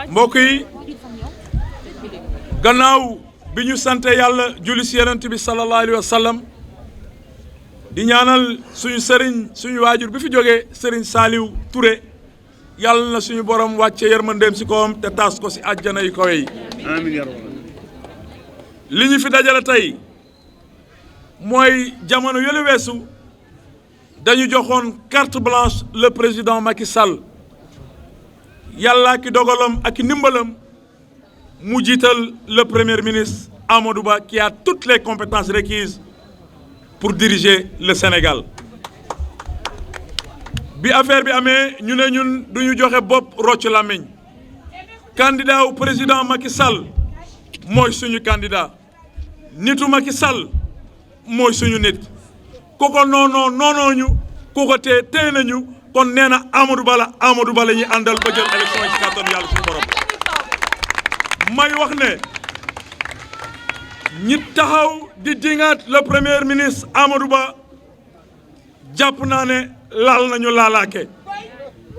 mbokk yi gannaaw bi ñu sante yàlla julli si yonent bi sallallahu alayhi wa sallam di ñaanal suñu sëriñ suñu waajur bi fi jógee sëriñ Saliou Touré yàlla na suñu borom wàcce yërmandeem si kawam te taas ko si àjjana yu kawe yi amiin li ñu fi dajale tey mooy jamono yële weesu dañu joxoon carte blanche le président Macky Sall yàlla ki dogalam ak ndimbalam mu jiital le premier ministre Amadou Ba qui a toutes les compétences requises pour diriger le Sénégal bi affaire bi amee ñu ne ñun duñu joxe bopp rocc làmmiñ candidat wu président Macky Sall mooy suñu candidat nitu Macky Sall mooy suñu nit ku ko noonoo ñu ku ko téye nañu kon nee na Amadou Ba la ñuy àndal ba jël élection yi ci kàttanu yàlla suñu borom may wax ne ñi taxaw di dingaat le premier ministre Amadou Ba jàpp naa ne laal nañu laalaake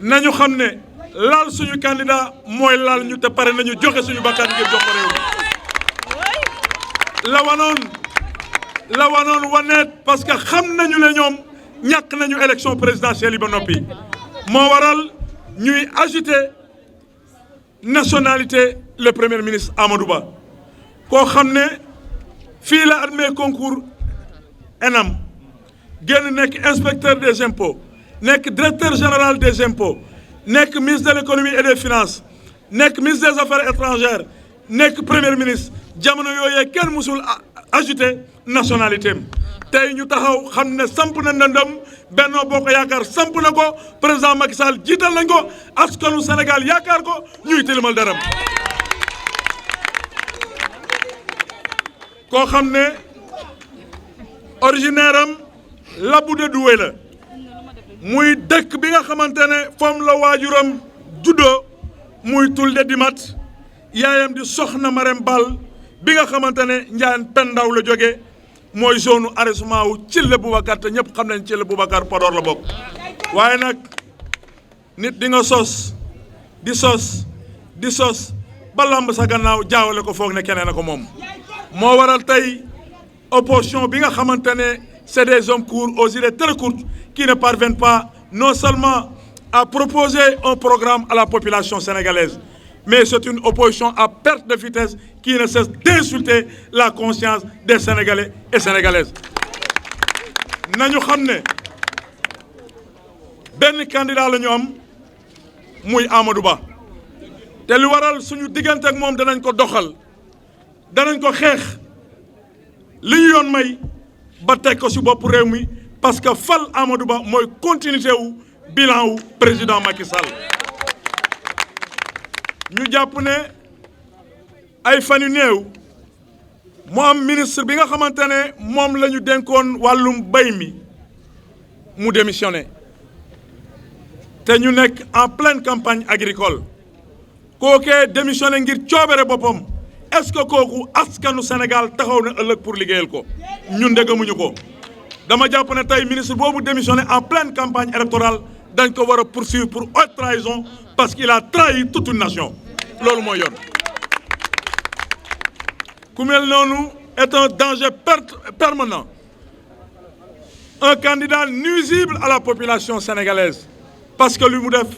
nañu xam ne laal suñu candidat mooy laal ñu te pare nañu joxe suñu bakkan ngir jox ko réew mi la wanoon waneet parce que xam nañu ne ñoom ñàkk nañu élection présidentielle yi ba noppi moo waral ñuy ajouter nationalité le premier ministre Amadou Ba koo xam ne fii la admis concours ENAM génn nekk inspecteur des impôts nekk directeur général des impôts nekk ministre de l'économie et des finances nekk ministre des affaires étrangères nekk premier ministre jamono yooyee kenn musul ajouté nationalité am tey ñu taxaw xam ne samp na ndëndëm Benno Bokk Yaakaar samp na ko président Macky Sall jiital nañ ko askanu Sénégal yaakaar ko ñuy tilimal daram koo xam ne originaire am Labou de Doué la muy dëkk bi nga xamante ne foom la waajuram juddoo muy Tulde Dimat yaayam di Soxna Marème Ball bi nga xamante ne Ndiayène Pendaw la jógee mooy zone arrondissement wu Thillé Boubacar te ñëpp xam nañ Thillé Boubacar Podor la bokk waaye nag nit di nga sos ba lamb sa gannaaw jaawale ko foog ne keneen a ko moom moo waral tey opposition bi nga xamante ne c'est des hommes courts aux idées très courtes qui ne parviennent pas non seulement à proposer un programme à la population sénégalaise mais c'est une opposition à perte de vitesse qui ne cesse d'insulter la conscience des Sénégalais et Sénégalaises nañu xam ne benn candidat la ñu am muy Amadou Ba te li waral suñu diggante ak moom danañ ko doxal danañ ko xeex li ñu yoon may ba teg ko ci bopp réew mi parce que fal Amadou Ba mooy continuité wu bilan wu président Macky Sall ñu jàpp ne ay fan yu néew mu am ministre bi nga xamante ne moom la ñu dénkoon wàllum mbay mi mu démissionné te ñu nekk en pleine campagne agricole kookee démissionné ngir coobere boppam est-ce que kooku askanu Sénégal taxaw na ëllëg pour liggéeyal ko ñun de gëmuñu ko dama jàpp ne tey ministre boobu démissionné en pleine campagne électorale dañ ko war a poursuivre pour haute trahison parce qu'il a trahi toute une nation loolu mooy yoon ku mel noonu est un danger permanent un candidat nuisible à la population sénégalaise parce que lu mu def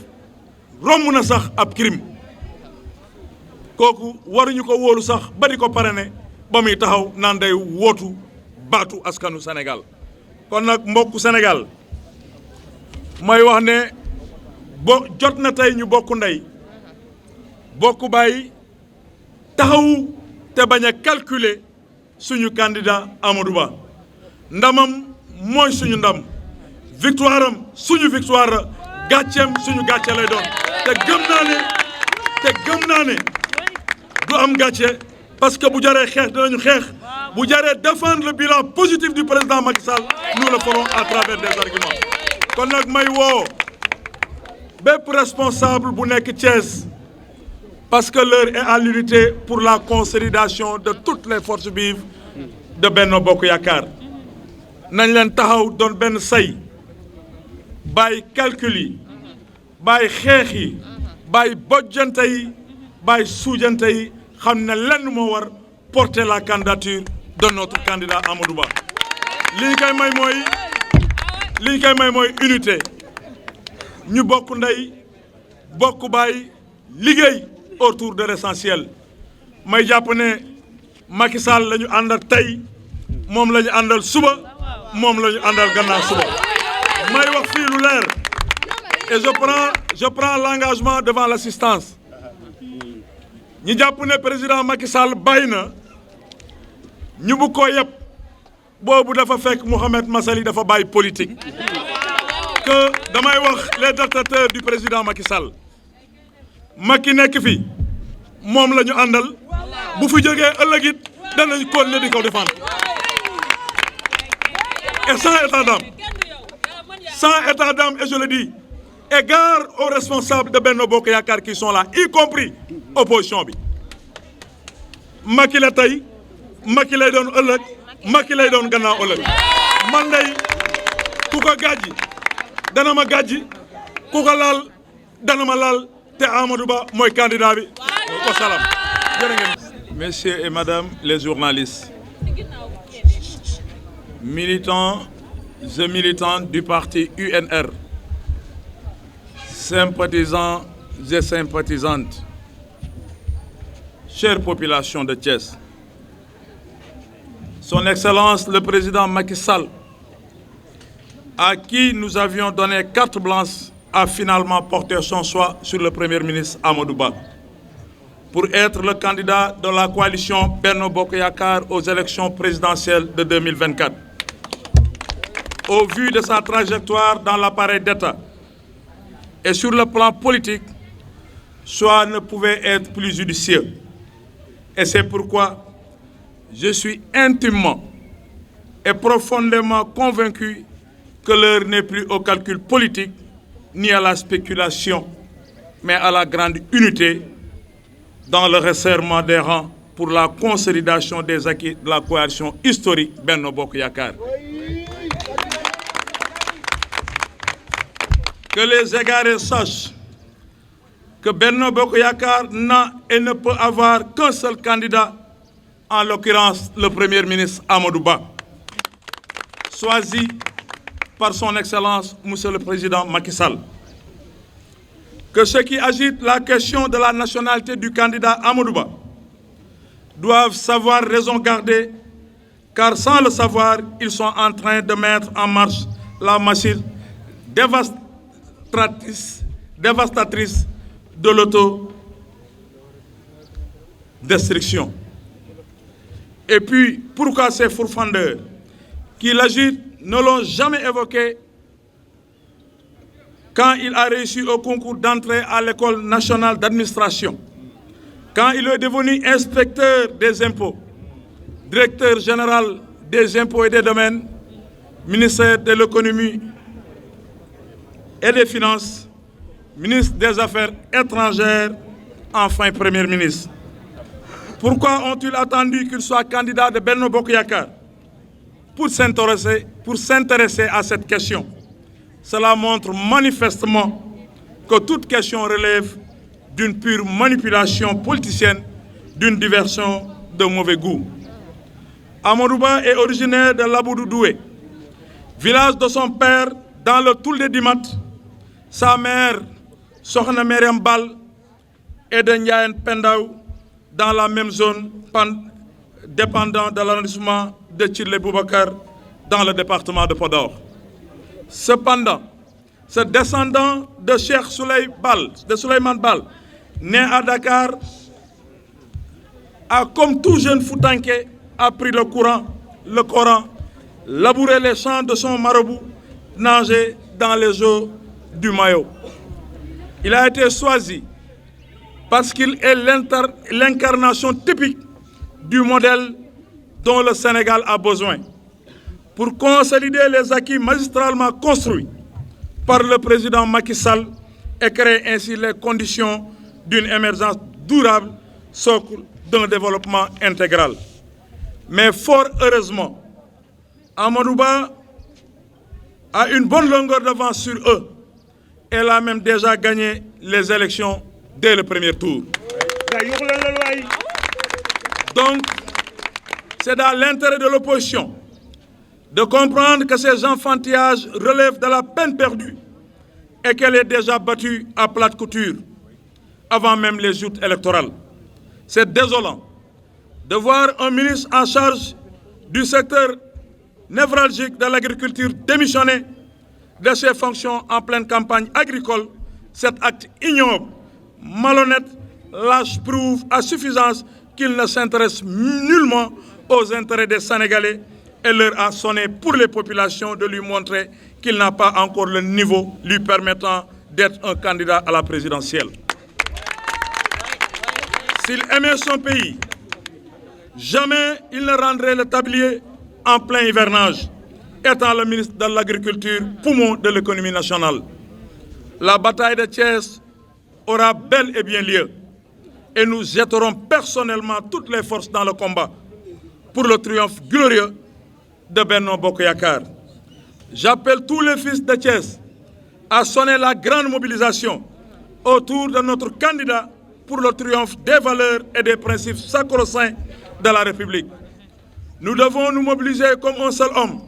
romb na sax ab crime kooku waruñu ko wóolu sax ba di ko parrainer ba muy taxaw naan day wootu baatu askanu Sénégal kon nag mbokku Sénégal mooy wax ne jot na tey ñu bokk ndey bokk bàyyi taxawu te bañ a calculer suñu candidat Amadou Ba ndamam mooy suñu ndam victoire am suñu victoire gàcceem suñu gàcce lay doon te gëm naa ne du am gàcce parce que bu jaree xeex dinañu xeex bu jaree défendre le bilan positif du président Macky Sall nous le ferons à travers des arguments kon nag may woo bépp responsable bu nekk Thiès parce que l'heure est à l'unité pour la consolidation de toutes les forces vives de Benno Bokk Yaakaar nañ leen taxaw doon benn say bàyyi calcul yi bàyyi xeex yi bàyyi bojjante yi bàyyi suujante yi xam ne lenn moo war porter la candidature de notre candidat Amadou Ba li ñu koy may mooy unité ñu bokk ndey bokk baay liggéey autour de l'essentiel may jàpp ne Macky Sall la ñu àndal tey moom la ñu àndal suba moom la ñu àndal gannaaw suba may wax fii lu leer et je prends l'engagement devant l'assistance ñi jàpp ne président Macky Sall bàyyi na ñu bu ko yëpp boobu dafa fekk Mouhamed Massaly dafa bàyyi politique que damay wax les détracteurs du président Macky Sall Macky nekk fi moom la ñu àndal bu fi jógee ëllëg it danañ continuer di ko défendre et sans état d'âme et je le dis égard aux responsables de Benno Bokk Yaakaar qui sont là y compris opposition bi Macky la tey Macky lay doon ëllëg Macky lay doon gannaaw ëllëg man day ku ko gàjji dana ma gàjji ku ko laal dana ma laal te Amadou Ba mooy candidat bi wasalaam jërë ngeen. Messieurs et madame les journalistes, militants et militantes du parti UNR, sympathisants et sympathisantes, chère population de Thiès, Son Excellence le président Macky Sall, à qui nous avions donné carte blanche, a finalement porté son choix sur le Premier ministre Amadou Ba pour être le candidat de la coalition Benno Bokk Yakaar aux élections présidentielles de 2024. Au vu de sa trajectoire dans l'appareil d'État et sur le plan politique, choix ne pouvait être plus judicieux. Et c'est pourquoi je suis intimement et profondément convaincu que l'heure n'est plus au calcul politique ni à la spéculation, mais à la grande unité dans le resserrement des rangs pour la consolidation des acquis de la coalition historique Benno Bokk Yakaar. Que les égarés sachent que Benno Bokk Yakaar n'a et ne peut avoir qu'un seul candidat, en l'occurrence le Premier ministre Amadou Ba, choisi par son Excellence, Monsieur le Président Macky Sall. Que ceux qui agitent la question de la nationalité du candidat Amadou Ba doivent savoir raison garder, car sans le savoir, ils sont en train de mettre en marche la machine dévastatrice de l'autodestruction. Et puis, pourquoi ces pourfendeurs qui l'agitent ne l'ont jamais évoqué quand il a réussi au concours d'entrée à l'école nationale d'administration, quand il est devenu inspecteur des impôts, directeur général des impôts et des domaines, ministère de l'économie et des finances, ministre des Affaires étrangères, enfin Premier ministre. Pourquoi ont-ils attendu qu'il soit candidat de Benno Bokk Yakaar pour s'intéresser à cette question? Cela montre manifestement que toute question relève d'une pure manipulation politicienne, d'une diversion de mauvais goût. Amadou Ba est originaire de Laboudou-Doué, village de son père dans le Toul Dimat. Sa mère, Sokhna Mariam Bal, est de Ndiayen Pendaw, dans la même zone dépendant de l'arrondissement de Thierry Boubacar, dans le département de Podor. Cependant, ce descendant de Cheikh Souleymane Bal, né à Dakar, a, comme tout jeune Foutanké, appris le Coran, labouré les champs de son marabout, nagé dans les eaux du Mayo. Il a été choisi parce qu'il est l'incarnation typique du modèle dont le Sénégal a besoin pour consolider les acquis magistralement construits par le président Macky Sall et créer ainsi les conditions d'une émergence durable, socle d'un développement intégral. Mais fort heureusement, Amadou Ba a une bonne longueur d'avance sur eux. Elle a même déjà gagné les élections dès le premier tour. Donc, c'est dans l'intérêt de l'opposition de comprendre que ces enfantillages relèvent de la peine perdue et qu'elle est déjà battue à plate couture avant même les joutes électorales. C'est désolant de voir un ministre en charge du secteur névralgique de l'agriculture démissionner de ses fonctions en pleine campagne agricole. Cet acte ignoble, malhonnête, lâche prouve à suffisance qu'il ne s'intéresse nullement aux intérêts des Sénégalais et leur a sonné pour les populations de lui montrer qu'il n'a pas encore le niveau lui permettant d'être un candidat à la présidentielle. S'il aimait son pays, jamais il ne rendrait le tablier en plein hivernage, étant le ministre de l'Agriculture, poumon de l'économie nationale. La bataille de Thiès aura bel et bien lieu et nous jetterons personnellement toutes les forces dans le combat pour le triomphe glorieux de Benno Bokk Yakaar. J'appelle tous les fils de Thiès à sonner la grande mobilisation autour de notre candidat pour le triomphe des valeurs et des principes sacro-saints de la République. Nous devons nous mobiliser comme un seul homme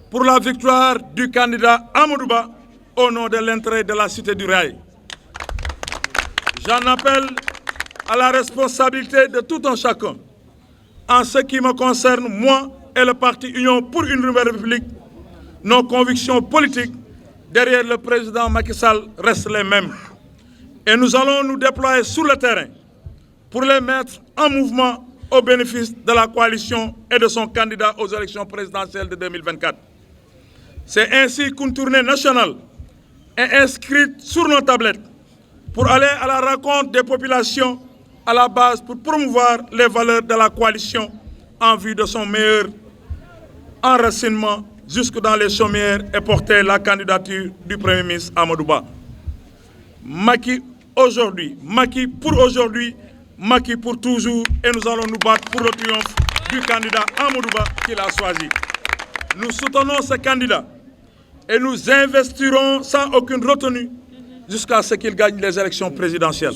pour la victoire du candidat Amadou Ba au nom de l'intérêt de la Cité du Rail. J'en appelle à la responsabilité de tout un chacun. En ce qui me concerne, moi et le parti Union pour une nouvelle République, nos convictions politiques derrière le président Macky Sall restent les mêmes. Et nous allons nous déployer sur le terrain pour les mettre en mouvement au bénéfice de la coalition et de son candidat aux élections présidentielles de 2024. C'est ainsi qu'une tournée nationale est inscrite sur nos tablettes pour aller à la rencontre des populations à la base pour promouvoir les valeurs de la coalition en vue de son meilleur enracinement jusque dans les chaumières et porter la candidature du Premier ministre Amadou Ba. Macky aujourd'hui, Macky pour aujourd'hui, Macky pour toujours, et nous allons nous battre pour le triomphe du candidat Amadou Ba qu'il a choisi. Nous soutenons ce candidat et nous investirons sans aucune retenue jusqu'à ce qu'il gagne les élections présidentielles.